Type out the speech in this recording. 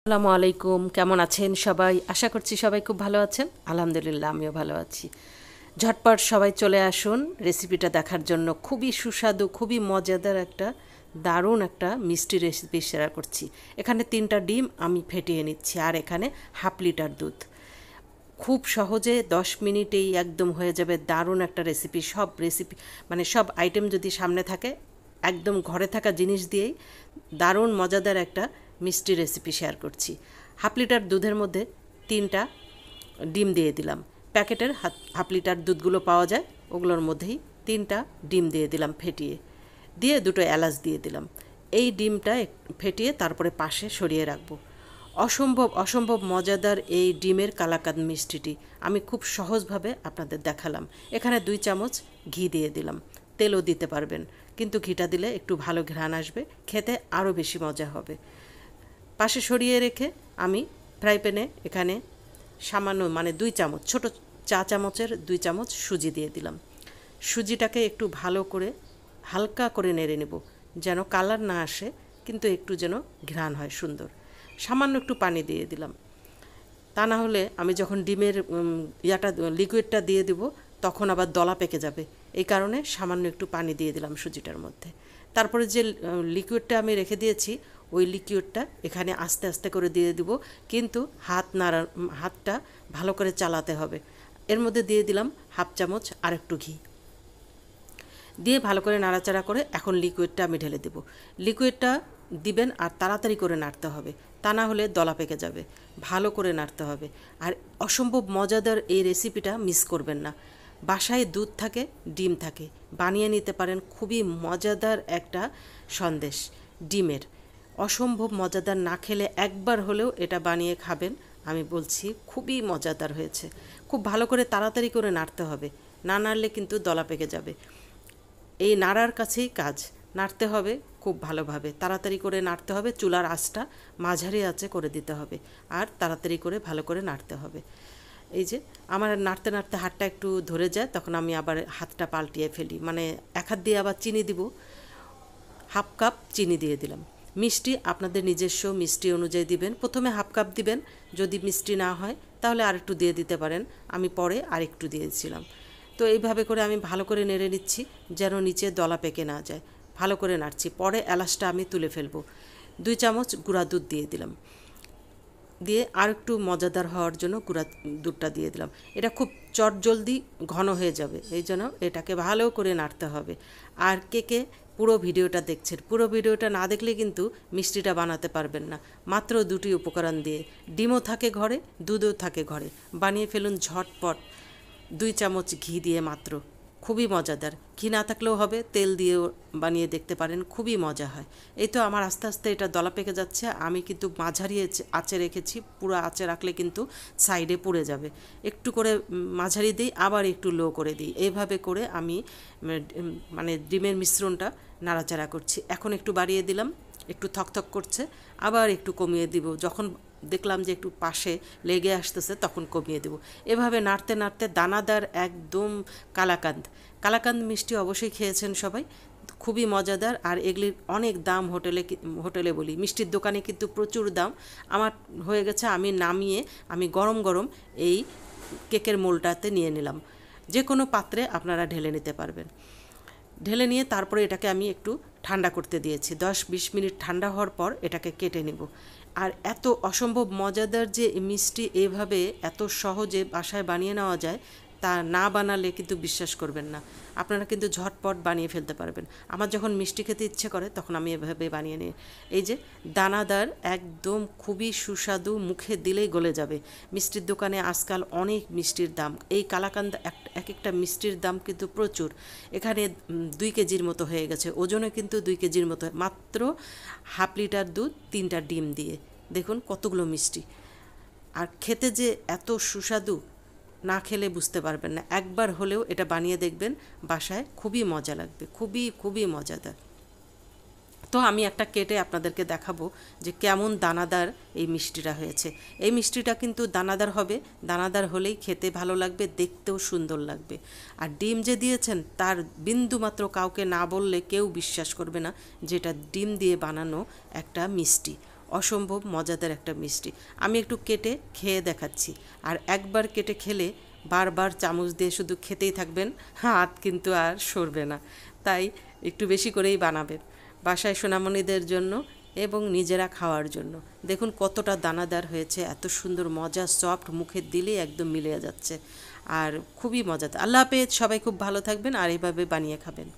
আসসালামু আলাইকুম, কেমন আছেন সবাই? আশা করছি সবাই খুব ভালো আছেন। আলহামদুলিল্লাহ, আমিও ভালো আছি। ঝটপট সবাই চলে আসুন রেসিপিটা দেখার জন্য। খুবই সুস্বাদু, খুবই মজাদার একটা দারুণ একটা মিষ্টি রেসিপি শেয়ার করছি। এখানে 3টা ডিম আমি ফেটিয়ে নিচ্ছি, আর এখানে হাফ লিটার দুধ। খুব সহজে 10 মিনিটেই একদম হয়ে যাবে দারুণ একটা রেসিপি। সব রেসিপি মানে সব আইটেম যদি সামনে থাকে, একদম ঘরে থাকা জিনিস দিয়েই দারুণ মজাদার একটা মিষ্টি রেসিপি শেয়ার করছি। হাফ লিটার দুধের মধ্যে 3টা ডিম দিয়ে দিলাম। প্যাকেটের হাফ লিটার দুধগুলো পাওয়া যায়, ওগুলোর মধ্যেই 3টা ডিম দিয়ে দিলাম ফেটিয়ে। দিয়ে 2টো এলাচ দিয়ে দিলাম। এই ডিমটা ফেটিয়ে তারপরে পাশে সরিয়ে রাখবো। অসম্ভব অসম্ভব মজাদার এই ডিমের কালাকাঁদ মিষ্টিটি আমি খুব সহজভাবে আপনাদের দেখালাম। এখানে 2 চামচ ঘি দিয়ে দিলাম। তেলও দিতে পারবেন, কিন্তু ঘিটা দিলে একটু ভালো ঘ্রাণ আসবে, খেতে আরও বেশি মজা হবে। পাশে সরিয়ে রেখে আমি ফ্রাই প্যানে এখানে সামান্য 2 চামচ, ছোট চা চামচের 2 চামচ সুজি দিয়ে দিলাম। সুজিটাকে একটু ভালো করে হালকা করে নেড়ে নেব, যেন কালার না আসে, কিন্তু একটু যেন ঘ্রাণ হয় সুন্দর। সামান্য একটু পানি দিয়ে দিলাম, তা না হলে আমি যখন ডিমের লিকুইডটা দিয়ে দিব তখন আবার দলা পেকে যাবে। এই কারণে সামান্য একটু পানি দিয়ে দিলাম সুজিটার মধ্যে। তারপরে যে লিকুইডটা আমি রেখে দিয়েছি, ওই লিকুইডটা এখানে আস্তে আস্তে করে দিয়ে দিব, কিন্তু হাতটা ভালো করে চালাতে হবে। এর মধ্যে দিয়ে দিলাম হাফ চামচ আর একটু ঘি দিয়ে ভালো করে নাড়াচাড়া করে এখন লিকুইডটা আমি ঢেলে দেব। লিকুইডটা দিবেন আর তাড়াতাড়ি করে নাড়তে হবে, তা না হলে দলা পেকে যাবে। ভালো করে নাড়তে হবে। আর অসম্ভব মজাদার এই রেসিপিটা মিস করবেন না। বাসায় দুধ থাকে, ডিম থাকে, বানিয়ে নিতে পারেন খুবই মজাদার একটা সন্দেশ ডিমের। অসম্ভব মজাদার, না খেলে একবার হলেও এটা বানিয়ে খাবেন। আমি বলছি খুবই মজাদার হয়েছে। খুব ভালো করে তাড়াতাড়ি করে নাড়তে হবে, না নাড়লে কিন্তু দলা পেকে যাবে। এই নাড়ার কাছেই কাজ, নাড়তে হবে খুব ভালোভাবে, তাড়াতাড়ি করে নাড়তে হবে। চুলার আঁচটা মাঝারি আঁচে করে দিতে হবে, আর তাড়াতাড়ি করে ভালো করে নাড়তে হবে। এই যে আমার নাড়তে নাড়তে হাতটা একটু ধরে যায়, তখন আমি আবার হাতটা পাল্টিয়ে ফেলি, এক হাত দিয়ে আবার চিনি দিব। হাফ কাপ চিনি দিয়ে দিলাম। মিষ্টি আপনাদের নিজস্ব মিষ্টি অনুযায়ী দিবেন। প্রথমে হাফ কাপ দিবেন, যদি মিষ্টি না হয় তাহলে আরেকটু দিয়ে দিতে পারেন। আমি পরে আরেকটু দিয়েছিলাম। তো এইভাবে করে আমি ভালো করে নেড়ে নিচ্ছি, যেন নিচে দলা পেকে না যায়। ভালো করে নাড়ছি। পরে এলাচটা আমি তুলে ফেলবো। 2 চামচ গুঁড়া দুধ দিয়ে দিলাম। দিয়ে আর একটু মজাদার হওয়ার জন্য গুঁড়া দুধটা দিয়ে দিলাম। এটা খুব চটজলদি ঘন হয়ে যাবে, এই জন্য এটাকে ভালো করে নাড়তে হবে। আর কে কে পুরো ভিডিওটা দেখছেন, পুরো ভিডিওটা না দেখলে কিন্তু মিষ্টিটা বানাতে পারবেন না। মাত্র 2টি উপকরণ দিয়ে, ডিমও থাকে ঘরে, দুধও থাকে ঘরে, বানিয়ে ফেলুন ঝটপট। 2 চামচ ঘি দিয়ে মাত্র। খুবই মজাদার। ঘি না থাকলেও হবে, তেল দিয়েও বানিয়ে দেখতে পারেন, খুবই মজা হয়। এই তো আমার আস্তে আস্তে এটা দলা পেকে যাচ্ছে। আমি কিন্তু মাঝারি আঁচে রেখেছি, পুরো আঁচে রাখলে কিন্তু সাইডে পুড়ে যাবে। একটু করে মাঝারি দিই, আবার একটু লো করে দিই। এইভাবে করে আমি ডিমের মিশ্রণটা নাড়াচাড়া করছি। এখন একটু বাড়িয়ে দিলাম, একটু থকথক করছে, আবার একটু কমিয়ে দিব। যখন দেখলাম যে একটু পাশে লেগে আসতেছে তখন কমিয়ে দেব। এভাবে নাড়তে নাড়তে দানাদার একদম কালাকাঁদ। কালাকাঁদ মিষ্টি অবশ্যই খেয়েছেন সবাই, খুবই মজাদার। আর এগুলির অনেক দাম, হোটেলে বলি, মিষ্টির দোকানে কিন্তু প্রচুর দাম। আমার হয়ে গেছে, আমি নামিয়ে আমি গরম গরম এই কেকের মোলটাতে নিয়ে নিলাম। যে কোনো পাত্রে আপনারা ঢেলে নিতে পারবেন। ঢেলে নিয়ে তারপরে এটাকে আমি একটু ঠান্ডা করতে দিয়েছি। 10-20 মিনিট ঠান্ডা হওয়ার পর এটাকে কেটে নেব। আর এত অসম্ভব মজাদার যে মিষ্টি এভাবে এত সহজে বাসায় বানিয়ে নেওয়া যায়, তা না বানালে কিন্তু বিশ্বাস করবেন না। আপনারা কিন্তু ঝটপট বানিয়ে ফেলতে পারবেন। আমার যখন মিষ্টি খেতে ইচ্ছে করে তখন আমি এভাবে বানিয়ে নিই। এই যে দানাদার একদম খুবই সুস্বাদু, মুখে দিলেই গলে যাবে। মিষ্টির দোকানে আজকাল অনেক মিষ্টির দাম, এই কালাকাঁদ এক একটা মিষ্টির দাম কিন্তু প্রচুর। এখানে 2 কেজির মতো হয়ে গেছে, ওজনে কিন্তু 2 কেজির মতো, মাত্র হাফ লিটার দুধ, 3টা ডিম দিয়ে দেখুন কতগুলো মিষ্টি। আর খেতে যে এত সুস্বাদু, না খেলে বুঝতে পারবেন না। একবার হলেও এটা বানিয়ে দেখবেন বাসায়, খুবই মজা লাগবে, খুবই খুবই মজাদার। তো আমি একটা কেটে আপনাদেরকে দেখাবো যে কেমন দানাদার এই মিষ্টিটা হয়েছে। এই মিষ্টিটা কিন্তু দানাদার হবে, দানাদার হলেই খেতে ভালো লাগবে, দেখতেও সুন্দর লাগবে। আর ডিম যে দিয়েছেন তার বিন্দুমাত্র কাউকে না বললে কেউ বিশ্বাস করবে না যে এটা ডিম দিয়ে বানানো একটা মিষ্টি। অসম্ভব মজাদার একটা মিষ্টি। আমি একটু কেটে খেয়ে দেখাচ্ছি। আর একবার কেটে খেলে বারবার চামচ দিয়ে শুধু খেতেই থাকবেন, হাত কিন্তু আর সরবে না। তাই একটু বেশি করেই বানাবেন বাসায় সোনামণিদের জন্য এবং নিজেরা খাওয়ার জন্য। দেখুন কতটা দানাদার হয়েছে, এত সুন্দর মজা, সফট, মুখে দিলেই একদম মিলিয়ে যাচ্ছে। আর খুবই মজাদার। আল্লাহ হাফেজ, সবাই খুব ভালো থাকবেন আর এইভাবে বানিয়ে খাবেন।